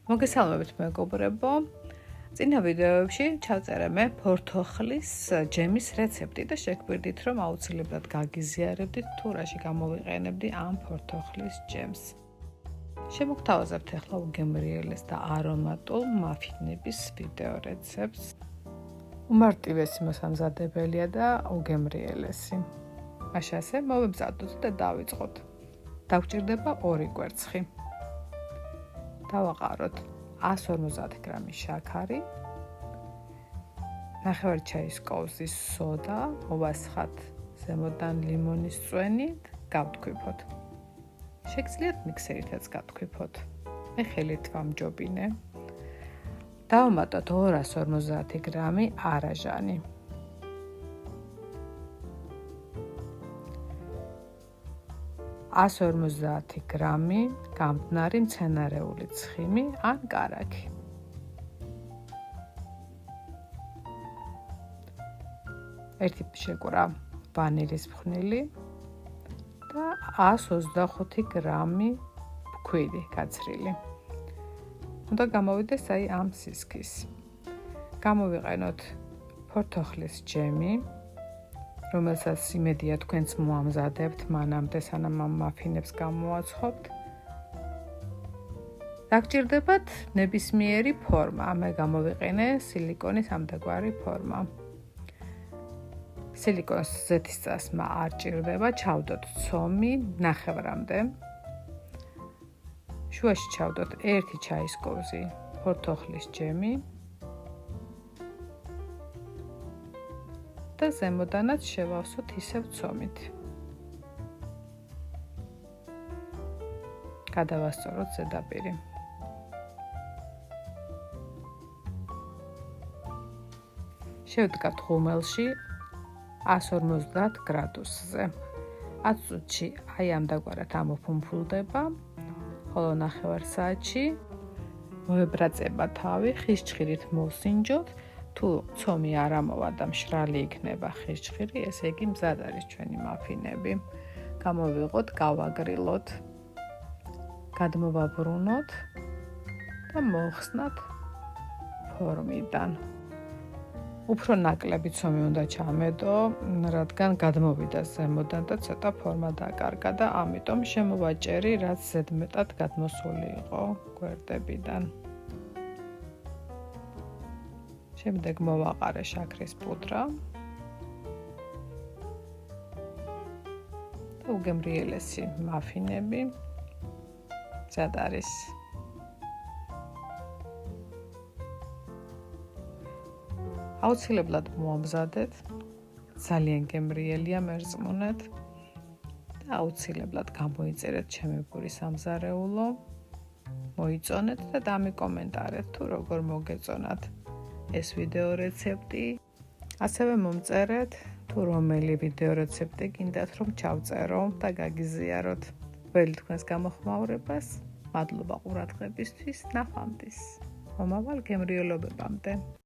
მოგესალმებით მეგობრებო. წინა ვიდეოებში ჩავწერე მე ფორთოხლის ჯემის რეცეპტი და შეგგვირდით, რომ აუცილებლად გაგიზიარებდით თუ რაში გამოვიყენებდი ამ ფორთოხლის ჯემს. შემოგთავაზებთ ახლა უგემრიელეს და არომატულ მაფინების ვიდეო რეცეპტს. უმარტივესი მოსამზადებელია და უგემრიელესი. მაშინ ასე მოვებზადოთ და დავიწყოთ. დაგვჭირდება 2 კვერცხი. დავაყაროთ 150 გრამი შაქარი, ნახევარი ჩაის კოვზის სოდა, მოვასხათ ზემოდან ლიმონის წვენი, გავთქვიფოთ. შეგიძლიათ მიქსერითაც გავთქვიფოთ. მე ხელით ვამჯობინე. დავამატოთ 250 გრამი არაჟანი. 150 გრამი გამტნარი მცენარეული ცხიმი ან კარაქი. ერთი შეკვრა ვანილის ფხვნილი და 125 გრამი ფქვილი გაცრილი. უნდა გამოვიდეს ამ სისქის. გამოვიყენოთ ფორთოხლის ჯემი, რომელსაც იმედია თქვენც მოამზადებთ მანამდე, სანამ ამ მაფინებს გამოაცხობთ. დაგჭირდებათ ნებისმიერი ფორმა. მე გამოვიყენე სილიკონის ამდაგვარი ფორმა. სილიკონის ზეთისწასმა არ ჭირდება, ჩავდოთ ცომი ნახევრამდე. შუაში ჩავდოთ 1 ჩაის კოვზი ფორთოხლის ჯემი. და ზემოდანაც შევავსოთ ისევ ცომით. გადავასწოროთ ზედაპირი. შევდგათ ღუმელში 150 გრადუსზე. 10 წუთში ამდაგვარად ამოფუმფულდება, ხოლო ნახევარ საათში მოებრაწება თავი, ხის ჭხირით მოსინჯოთ. თუ ცომი არ ამოვა და მშრალი იქნება ხის ჭხირი, ესე იგი მზად არის ჩვენი მაფინები. გამოვიღოთ, გავაგრილოთ, გადმოვაბრუნოთ და მოვხსნათ ფორმიდან. უფრო ნაკლები ცომი უნდა ჩამედო, რადგან გადმოვიდა ზემოდან და ცოტა ფორმა დაკარგა და ამიტომ შემოვაჭერი, რაც ზედმეტად გადმოსული იყო გვერდებიდან. შემდეგ მოვაყარე შაქრის პუდრა და უგემრიელესი მაფინები მზად არის. აუცილებლად მოამზადეთ, ძალიან გემრიელია, მერწმუნეთ და აუცილებლად გამოიწერეთ ჩემი სამზარეულო, მოიწონეთ და დამიკომენტარეთ, თუ როგორ მოგეწონათ ეს ვიდეო რეცეპტი. ასევე მომწერეთ, თუ რომელი ვიდეო რეცეპტი გინდათ, რომ ჩავწერო და გაგიზიაროთ. ველი თქვენს გამოხმაურებას, მადლობა ყურადღებისთვის, ნახვამდის. მომავალ გემრიელობებამდე.